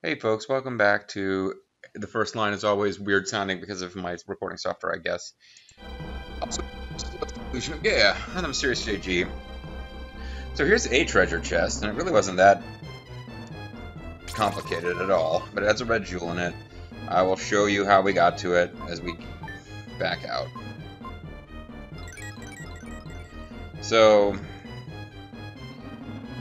Hey folks, welcome back to the first line is always weird sounding because of my recording software, I guess. Also, Solution of Gaia, and I'm MysteriousJG. So here's a treasure chest, and it really wasn't that complicated at all, but it has a red jewel in it. I will show you how we got to it as we back out. So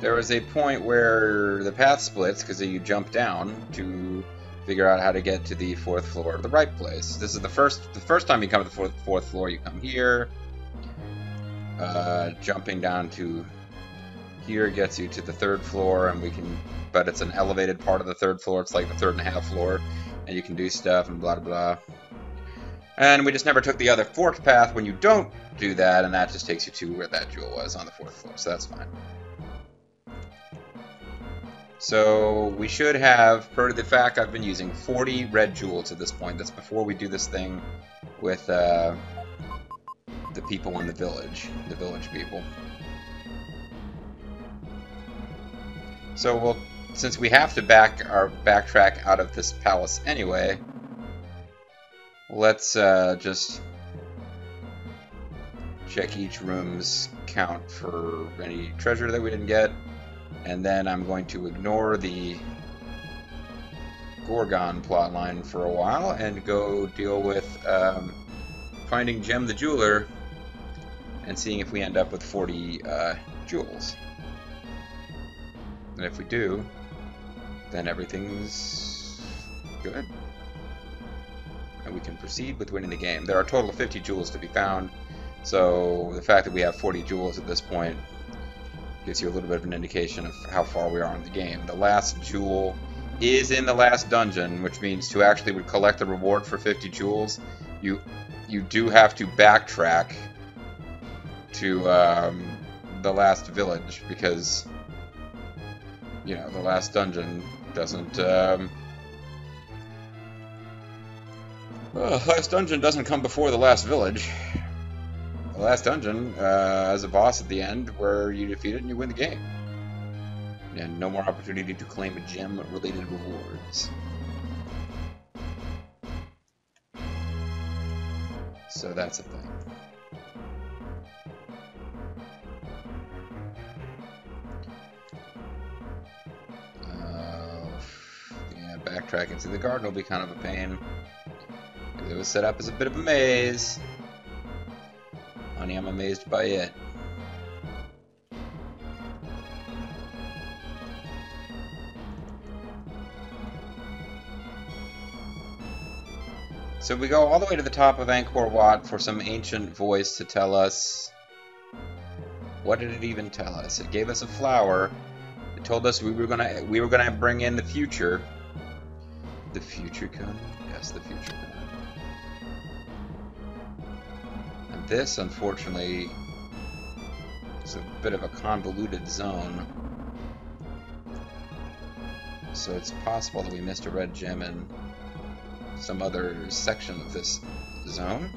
there was a point where the path splits because you jump down to figure out how to get to the fourth floor, the right place. This is the first time you come to the fourth floor. You come here. Jumping down to here gets you to the third floor, and but it's an elevated part of the third floor. It's like the third and a half floor, and you can do stuff and blah blah blah. And we just never took the other fourth path when you don't do that, and that just takes you to where that jewel was on the fourth floor. So that's fine. So we should have, per the fact I've been using 40 red jewels at this point. That's before we do this thing with the people in the village people. So since we have to backtrack out of this palace anyway, let's just check each room's count for any treasure that we didn't get. And then I'm going to ignore the Gorgon plotline for a while and go deal with finding Gem the Jeweler and seeing if we end up with 40 jewels. And if we do, then everything's good. And we can proceed with winning the game. There are a total of 50 jewels to be found, so the fact that we have 40 jewels at this point gives you a little bit of an indication of how far we are in the game. The last jewel is in the last dungeon, which means to actually collect the reward for 50 jewels, you do have to backtrack to the last village, because you know the last dungeon doesn't last dungeon doesn't come before the last village. The last dungeon has a boss at the end where you defeat it and you win the game. And no more opportunity to claim gem-related rewards. So that's a thing. Yeah, backtracking through the garden will be kind of a pain. It was set up as a bit of a maze. Honey, I'm amazed by it. So we go all the way to the top of Angkor Wat for some ancient voice to tell us... What did it even tell us? It gave us a flower. It told us we were gonna bring in the future. The future coming? Yes, the future coming. And this, unfortunately, is a bit of a convoluted zone. So it's possible that we missed a red gem in some other section of this zone.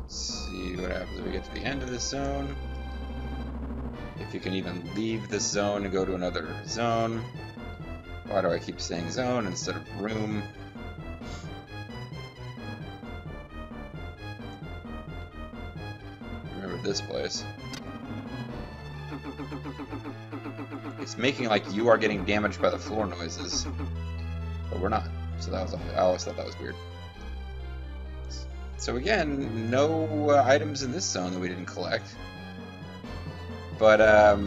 Let's see what happens when we get to the end of this zone. If you can even leave this zone and go to another zone. Why do I keep saying zone instead of room? Remember this place. It's making like you are getting damaged by the floor noises, but we're not. So I always thought that was weird. So again, no items in this zone that we didn't collect. But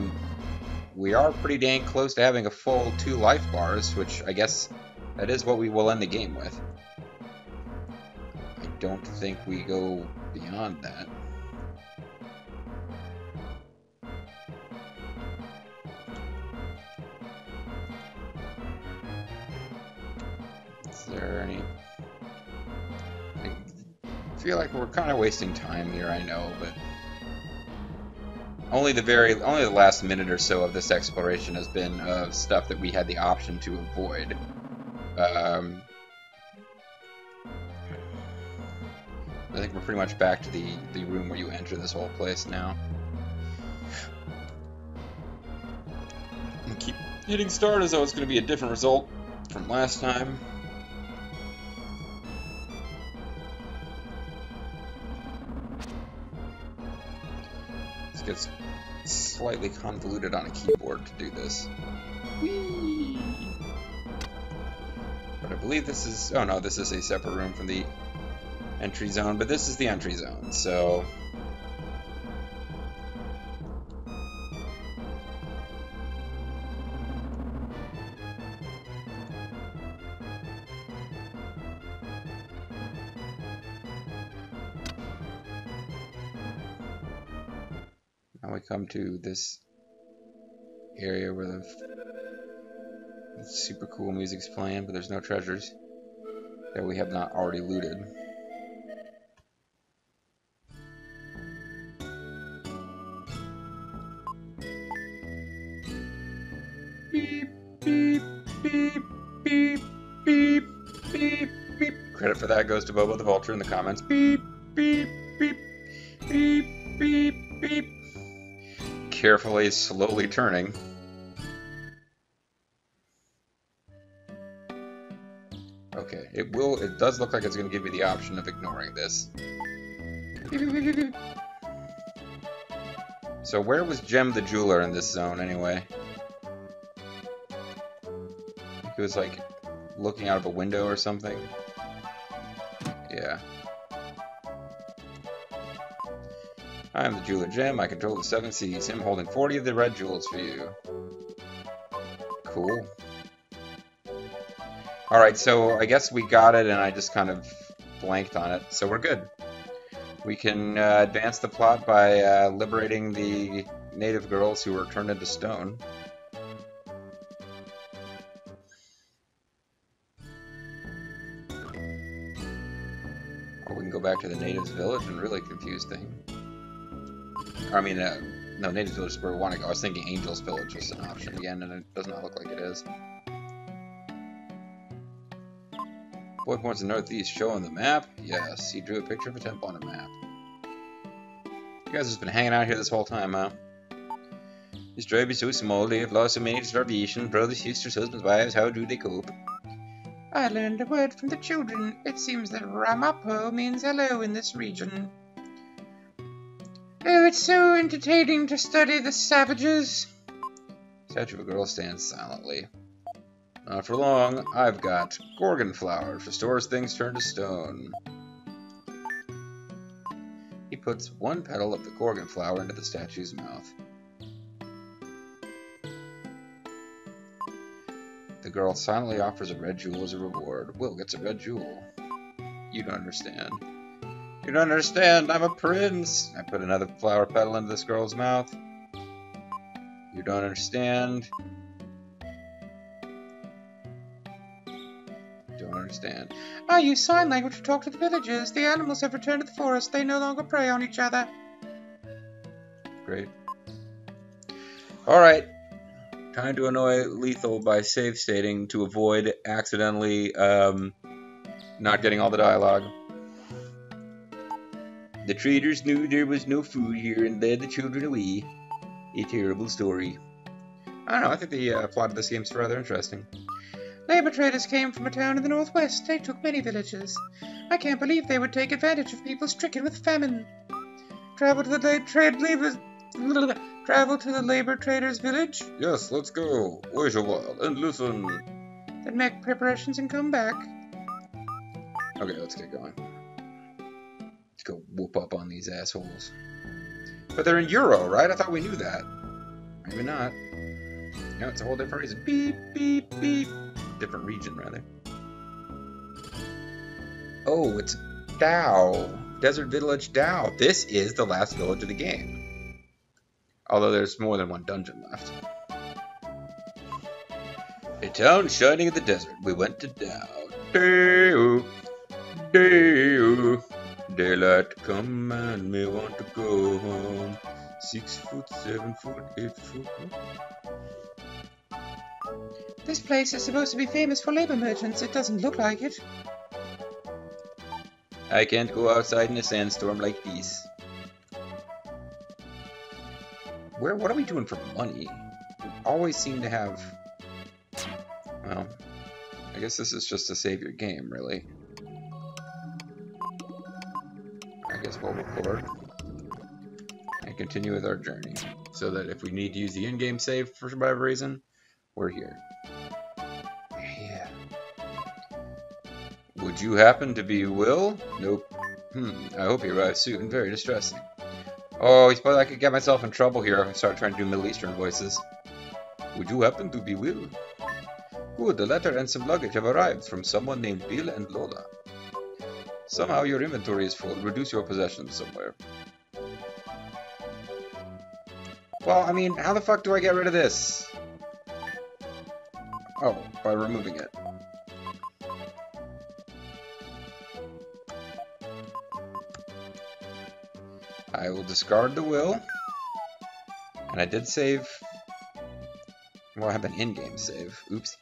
we are pretty dang close to having a full 2 life bars, which I guess that is what we will end the game with. I don't think we go beyond that. Is there any... I feel like we're kind of wasting time here, I know, but only the last minute or so of this exploration has been of stuff that we had the option to avoid. I think we're pretty much back to the room where you enter this whole place now. I'm gonna keep hitting start as though it's going to be a different result from last time. This gets slightly convoluted on a keyboard to do this. Whee! But I believe this is... oh no, this is a separate room from the entry zone, but this is the entry zone, so... now we come to this area where the super cool music's playing, but there's no treasures that we have not already looted. Beep, beep, beep, beep, beep, beep, beep. Credit for that goes to Bobo the Vulture in the comments. Beep, beep, beep, beep, beep, beep. Carefully, slowly turning. Okay, it does look like it's going to give me the option of ignoring this. So where was Gem the Jeweler in this zone anyway? I think it was like looking out of a window or something. Yeah. I am the Jeweler Gem. I control the 7 seas. I'm holding 40 of the red jewels for you. Cool. Alright, so I guess we got it and I just kind of blanked on it. So we're good. We can advance the plot by liberating the native girls who were turned into stone. Or we can go back to the natives' village and really confuse things. I mean, no, Natives Village is where we want to go. I was thinking Angel's Village was an option again, and it does not look like it is. Boy points to the northeast, showing the map. Yes, he drew a picture of a temple on a map. You guys have just been hanging out here this whole time, huh? This tribe is so small, they have lost so many to starvation. Brothers, sisters, husbands, wives, how do they cope? I learned a word from the children. It seems that Ramapo means hello in this region. Oh, it's so entertaining to study the savages. Statue of a girl stands silently. Not for long. I've got Gorgon flower. Restores things turned to stone. He puts one petal of the Gorgon flower into the statue's mouth. The girl silently offers a red jewel as a reward. Will gets a red jewel. You don't understand. You don't understand, I'm a prince! I put another flower petal into this girl's mouth. You don't understand. Don't understand. I use sign language to talk to the villagers. The animals have returned to the forest. They no longer prey on each other. Great. Alright. Trying to annoy Lethal by save stating to avoid accidentally not getting all the dialogue. The traders knew there was no food here and led the children away. A terrible story. I don't know, I think the plot of this game is rather interesting. Labor traders came from a town in the northwest. They took many villages. I can't believe they would take advantage of people stricken with famine. Travel to the labor traders' village? Yes, let's go. Wait a while and listen. Then make preparations and come back. Okay, let's get going. Let's go whoop up on these assholes. But they're in Euro, right? I thought we knew that. Maybe not. No, it's a whole different reason. Beep, beep, beep. Different region, rather. Oh, it's Dow. Desert Village Dow. This is the last village of the game. Although there's more than one dungeon left. A town shining in the desert. We went to Dow. Dow. Dow. Daylight come and me want to go home. 6 foot, 7 foot, 8 foot. This place is supposed to be famous for labor merchants. It doesn't look like it. I can't go outside in a sandstorm like this. What are we doing for money? We always seem to have... Well, I guess this is just to save your game, really. I guess we'll record and continue with our journey, so that if we need to use the in-game save for whatever reason, we're here. Yeah. Would you happen to be Will? Nope. I hope he arrives soon. Very distressing. Oh, he's probably I could get myself in trouble here if I start trying to do Middle Eastern voices. Would you happen to be Will? Good, a letter and some luggage have arrived from someone named Bill and Lola. Somehow your inventory is full. Reduce your possessions somewhere. Well, I mean, how the fuck do I get rid of this? Oh, by removing it. I will discard the will. And I did save. Well, I have an in-game save. Oops.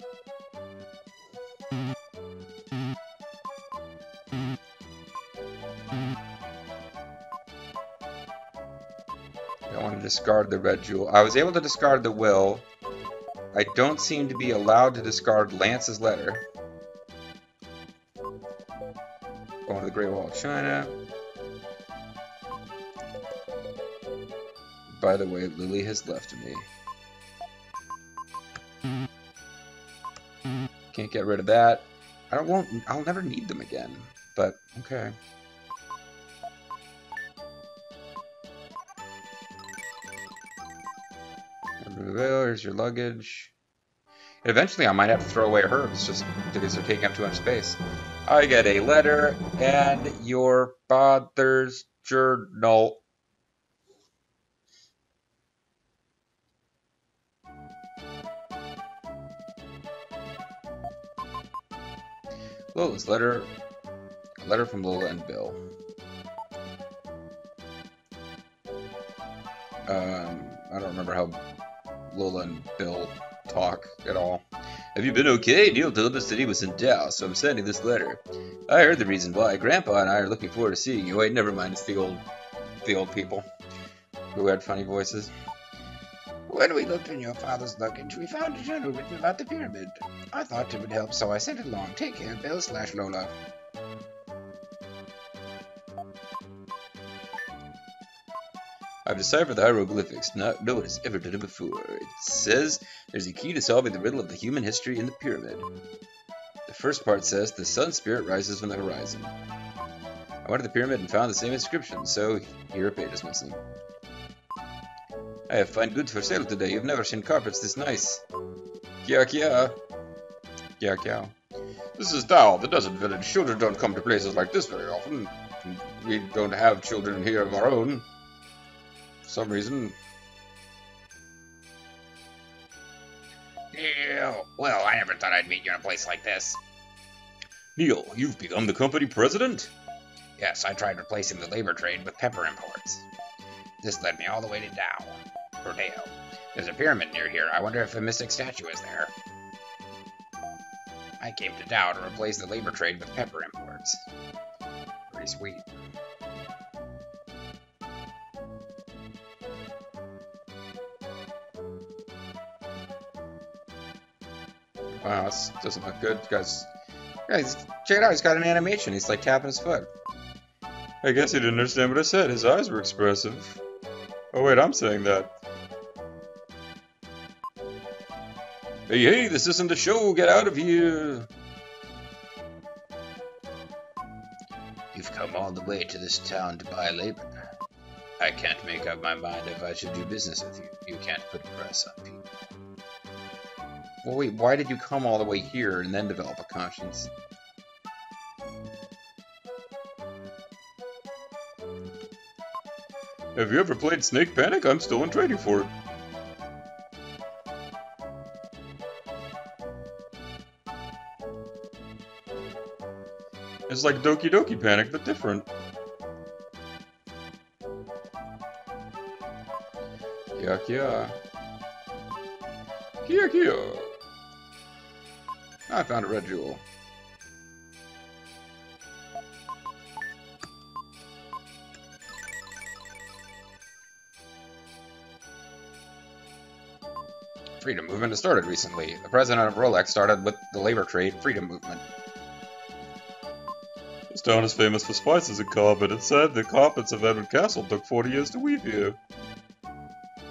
I want to discard the red jewel. I was able to discard the will. I don't seem to be allowed to discard Lance's letter. Going to the Great Wall of China. By the way, Lily has left me. Can't get rid of that. I'll never need them again. But okay. Here's your luggage. Eventually I might have to throw away herbs just because they're taking up too much space. I get a letter and your father's journal. Lola's letter. A letter from Lola and Bill. I don't remember how Lola and Bill talk at all. Have you been okay? Neil told us that he was in doubt, so I'm sending this letter. I heard the reason why. Grandpa and I are looking forward to seeing you. Wait, never mind. It's the old people who had funny voices. When we looked in your father's luggage, we found a journal written about the pyramid. I thought it would help, so I sent it along. Take care, Bill/Lola. I've deciphered the hieroglyphics. No one has ever done it before. It says there's a key to solving the riddle of the human history in the pyramid. The first part says the sun spirit rises from the horizon. I went to the pyramid and found the same inscription, so here a page is missing. I have fine goods for sale today. You've never seen carpets this nice. Kia kia. Kia kia. This is Dao, the desert village. Children don't come to places like this very often. We don't have children here of our own. For some reason. Neil, well, I never thought I'd meet you in a place like this. Neil, you've become the company president? Yes, I tried replacing the labor trade with pepper imports. This led me all the way to Dao. Or Dale. There's a pyramid near here. I wonder if a mystic statue is there. I came to Dao to replace the labor trade with pepper imports. Pretty sweet. Wow, this doesn't look good, guys. Guys, check it out. He's got an animation. He's like tapping his foot. I guess he didn't understand what I said. His eyes were expressive. Oh wait, I'm saying that. Hey, hey, this isn't a show. Get out of here. You've come all the way to this town to buy labor. I can't make up my mind if I should do business with you. You can't put a price on people. Well, wait, why did you come all the way here and then develop a conscience? Have you ever played Snake Panic? I'm still in training for it. It's like Doki Doki Panic, but different. Kia kia. Kia kia. I found a red jewel. freedom movement has started recently. The president of Rolex started with the labor trade freedom movement. This town is famous for spices and carpet. It's said the carpets of Edward Castle took 40 years to weave here.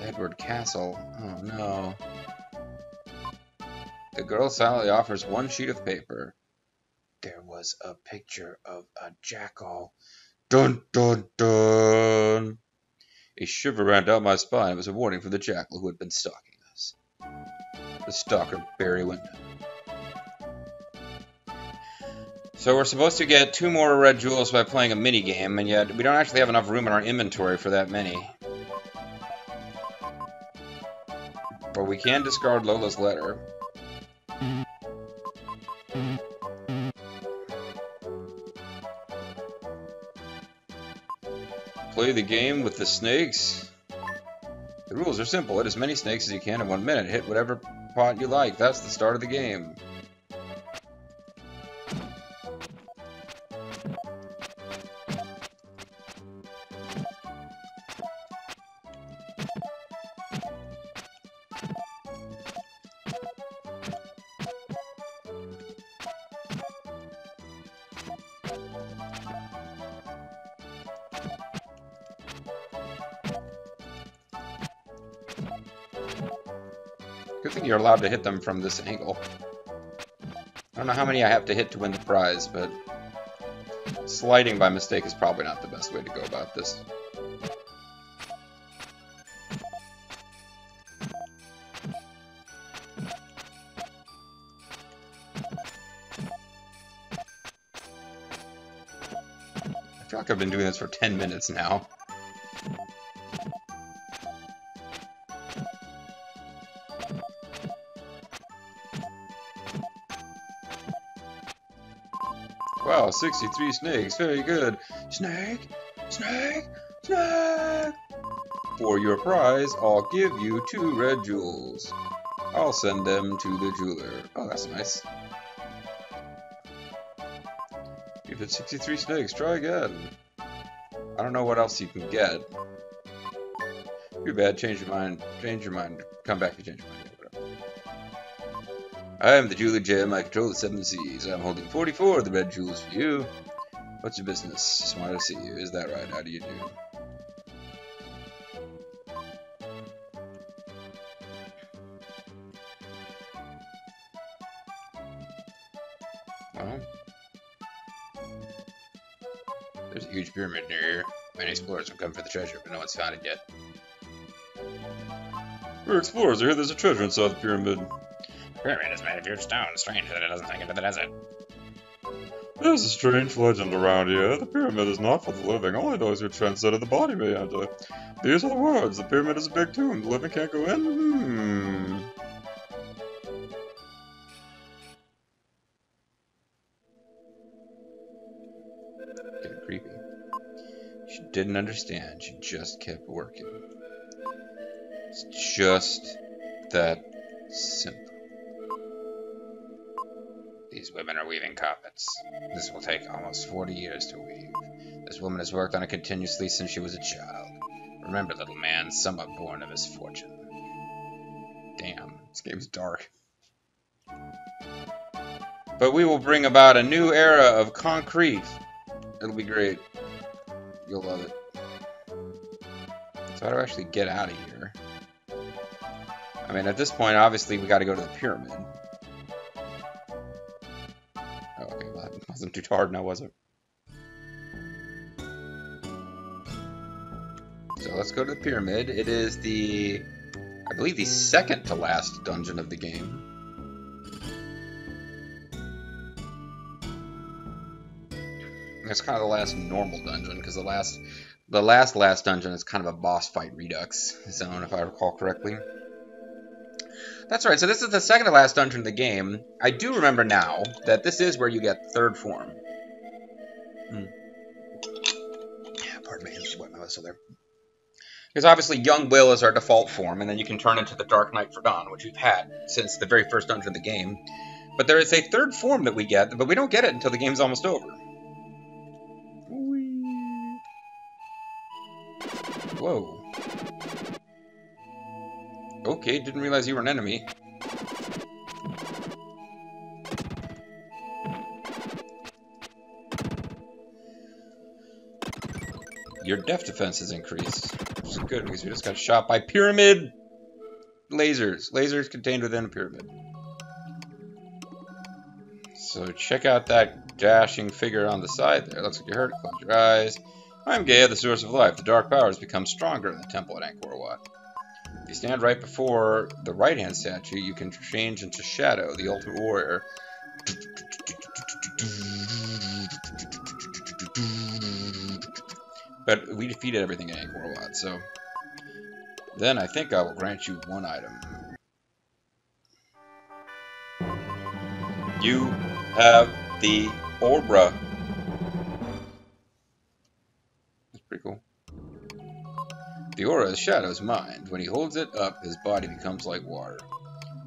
Edward Castle? Oh no. The girl silently offers one sheet of paper. There was a picture of a jackal. Dun dun dun! A shiver ran down my spine. It was a warning from the jackal who had been stalking us. The stalker Barry Wyndham. So we're supposed to get 2 more red jewels by playing a mini-game, and yet we don't actually have enough room in our inventory for that many. But we can discard Lola's letter. Play the game with the snakes. The rules are simple. Hit as many snakes as you can in 1 minute. Hit whatever pot you like. That's the start of the game. Good thing you're allowed to hit them from this angle. I don't know how many I have to hit to win the prize, but sliding by mistake is probably not the best way to go about this. I feel like I've been doing this for 10 minutes now. Wow, 63 snakes, very good. Snake, snake, snake! For your prize, I'll give you 2 red jewels. I'll send them to the jeweler. Oh, that's nice. You've hit 63 snakes, try again. I don't know what else you can get. Too bad, change your mind, come back and change your mind. I am the jeweler Jim, I control the 7 seas. I'm holding 44 of the red jewels for you. What's your business? Just wanted to see you. Is that right? How do you do? Well, there's a huge pyramid near here. Many explorers have come for the treasure, but no one's found it yet. We're explorers. I hear there's a treasure inside the pyramid. The pyramid is made of huge stone. Strange that it doesn't sink into the desert. There's a strange legend around here. The pyramid is not for the living. Only those who transcended the body may enter. These are the words. The pyramid is a big tomb. The living can't go in. Getting creepy. She didn't understand. She just kept working. It's just that simple. These women are weaving carpets. This will take almost 40 years to weave. This woman has worked on it continuously since she was a child. Remember, little man, some are born of misfortune. Damn, this game's dark. But we will bring about a new era of concrete. It'll be great. You'll love it. So how do I actually get out of here? I mean, at this point, obviously, we got to go to the pyramid. Okay, well, that wasn't too hard now, was it? So let's go to the pyramid. It is the, I believe, the second to last dungeon of the game. It's kind of the last normal dungeon, because the last dungeon is kind of a boss fight redux zone, if I recall correctly. That's right, so this is the second to last dungeon of the game. I do remember now that this is where you get third form. Pardon me, I just wet my whistle there. Because obviously Young Will is our default form, and then you can turn into the Dark Knight for Dawn, which we've had since the very first dungeon of the game. But there is a third form that we get, but we don't get it until the game's almost over. Whoa. Okay, didn't realize you were an enemy. Your depth defense has increased, which is good because we just got shot by pyramid lasers. Lasers contained within a pyramid. So check out that dashing figure on the side there. Looks like you're hurt. Close your eyes. I'm Gaia, the source of life. The dark powers become stronger in the temple at Angkor Wat. If you stand right before the right-hand statue, you can change into Shadow, the ultimate warrior. But we defeated everything in Angkor Wat, so then I think I will grant you one item. You have the Aura. That's pretty cool. The aura is Shadow's mind. When he holds it up, his body becomes like water.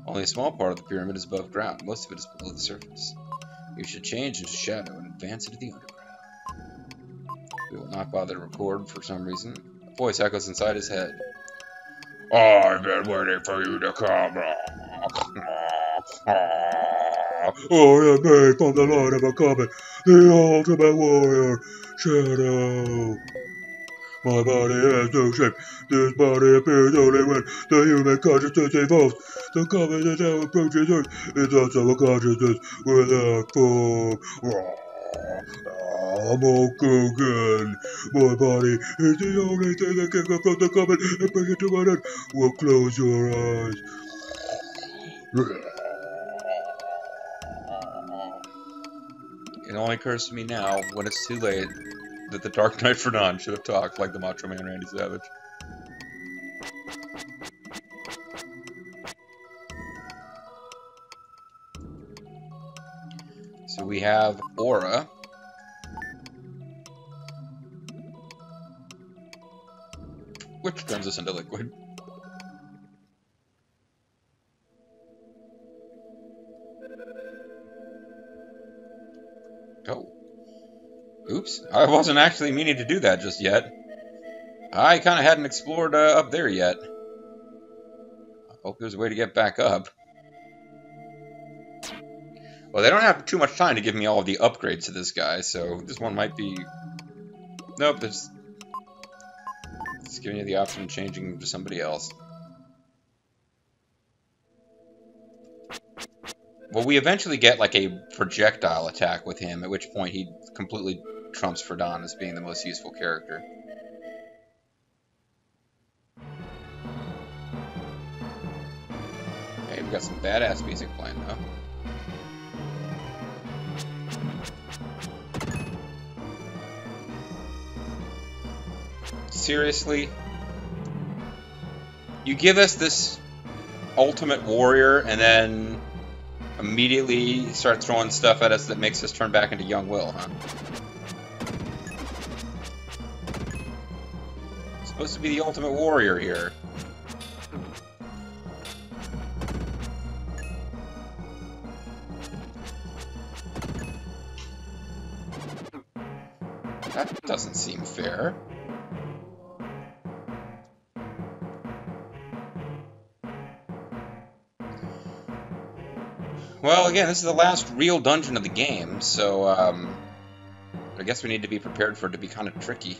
Only a small part of the pyramid is above ground. Most of it is below the surface. You should change into Shadow and advance into the underground. We will not bother to record for some reason. A voice echoes inside his head. I've been waiting for you to come. I am made from the light of a comet, the ultimate warrior, Shadow. My body has no shape. This body appears only when the human consciousness evolves. The comet that now approaches Earth is also a consciousness without form. I'm Gogan. My body is the only thing that can confront the comet and bring it to an end. Well, close your eyes. It only occurs to me now, when it's too late, that the Dark Knight Ferdinand should have talked like the Macho Man Randy Savage. So we have Aura. Which turns us into liquid. Oh. Oops. I wasn't actually meaning to do that just yet. I kind of hadn't explored up there yet. I hope there's a way to get back up. Well, they don't have too much time to give me all of the upgrades to this guy, so this one might be... Nope, it's giving you the option of changing to somebody else. Well, we eventually get like a projectile attack with him, at which point he completely trumps Ferdinand as being the most useful character. Hey, we got some badass music playing though. Seriously? You give us this ultimate warrior and then immediately start throwing stuff at us that makes us turn back into young Will, huh? It's supposed to be the ultimate warrior here. That doesn't seem fair. Well, again, this is the last real dungeon of the game, so I guess we need to be prepared for it to be kind of tricky.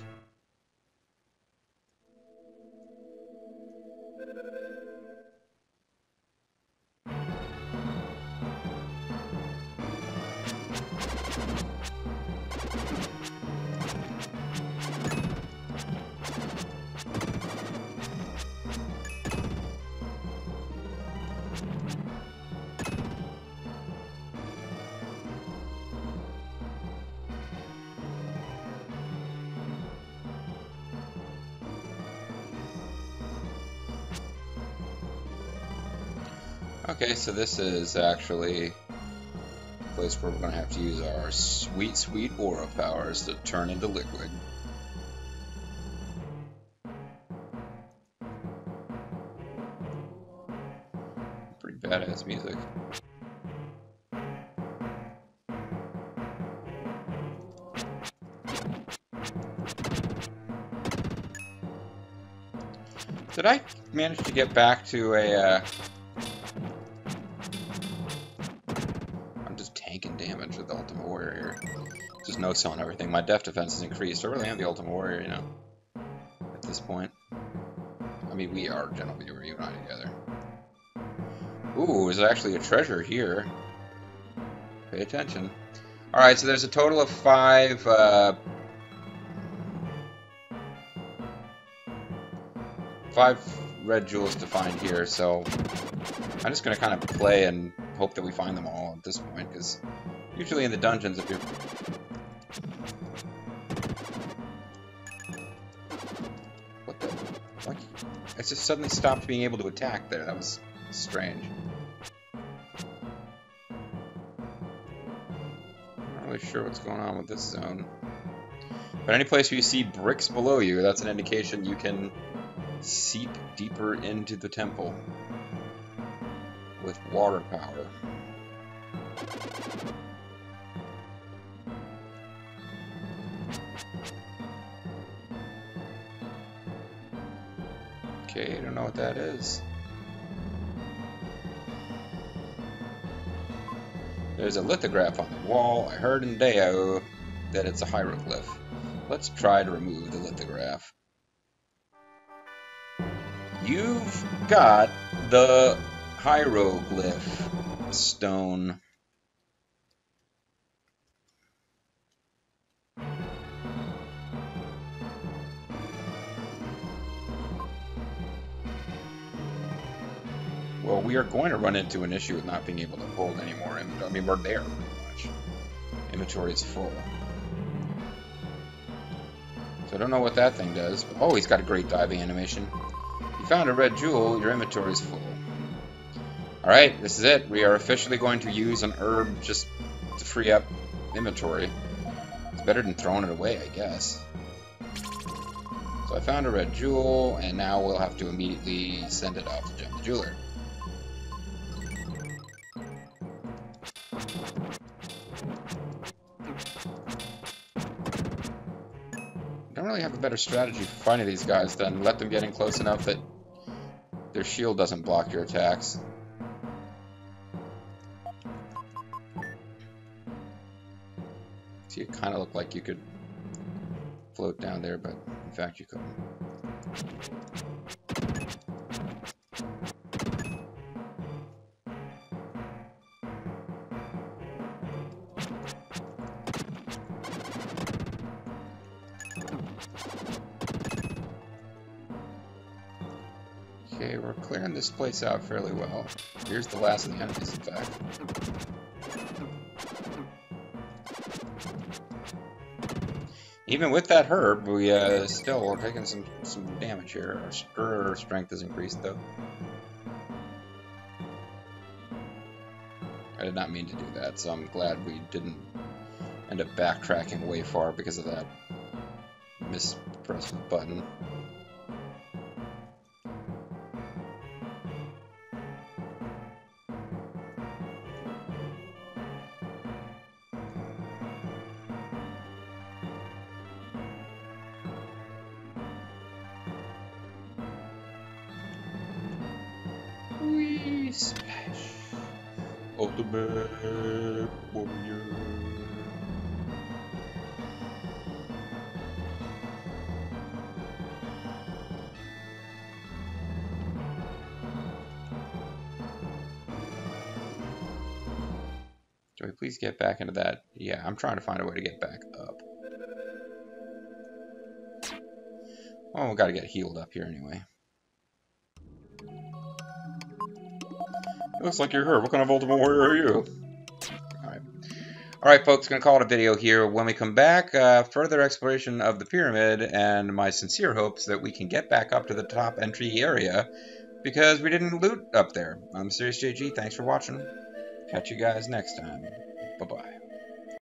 Okay, so this is actually a place where we're going to have to use our sweet, sweet aura powers to turn into liquid. Pretty badass music. Did I manage to get back to a... I'm just tanking damage with the Ultimate Warrior here. Just no-selling everything. My def defense is increased. I really am the Ultimate Warrior, you know, at this point. I mean, we are generally reunited together. Ooh, there's actually a treasure here. Pay attention. Alright, so there's a total of 5 red jewels to find here, so I'm just going to kind of play and hope that we find them all at this point, because usually in the dungeons, if you're... What the... What? I just suddenly stopped being able to attack there. That was strange. I'm not really sure what's going on with this zone. But any place where you see bricks below you, that's an indication you can seep deeper into the temple with water power. Okay, I don't know what that is. There's a lithograph on the wall. I heard in Deo that it's a hieroglyph. Let's try to remove the lithograph. You've got the hieroglyph stone. Well, we are going to run into an issue with not being able to hold any more inventory. I mean, we're there pretty much. Inventory is full. So I don't know what that thing does. But, oh, he's got a great diving animation. You found a red jewel, your inventory is full. Alright, this is it. We are officially going to use an herb just to free up inventory. It's better than throwing it away, I guess. So I found a red jewel, and now we'll have to immediately send it off to Gem the Jeweler. Don't really have a better strategy for finding these guys than let them get in close enough that their shield doesn't block your attacks. See, it kind of looked like you could float down there, but in fact you couldn't. Okay, we're clearing this place out fairly well. Here's the last of the enemies, in fact. Even with that herb, we still are taking some damage here. Our strength is increased, though. I did not mean to do that, so I'm glad we didn't end up backtracking way far because of that mispressed button. Wee splash. Ultimate Warrior. Can we please get back into that? Yeah, I'm trying to find a way to get back up. Oh, we gotta get healed up here anyway. Looks like you're hurt. What kind of Ultimate Warrior are you? Alright, folks, gonna call it a video here. When we come back, further exploration of the pyramid, and my sincere hopes that we can get back up to the top entry area, because we didn't loot up there. I'm MysteriousJG. Thanks for watching. Catch you guys next time. Bye-bye.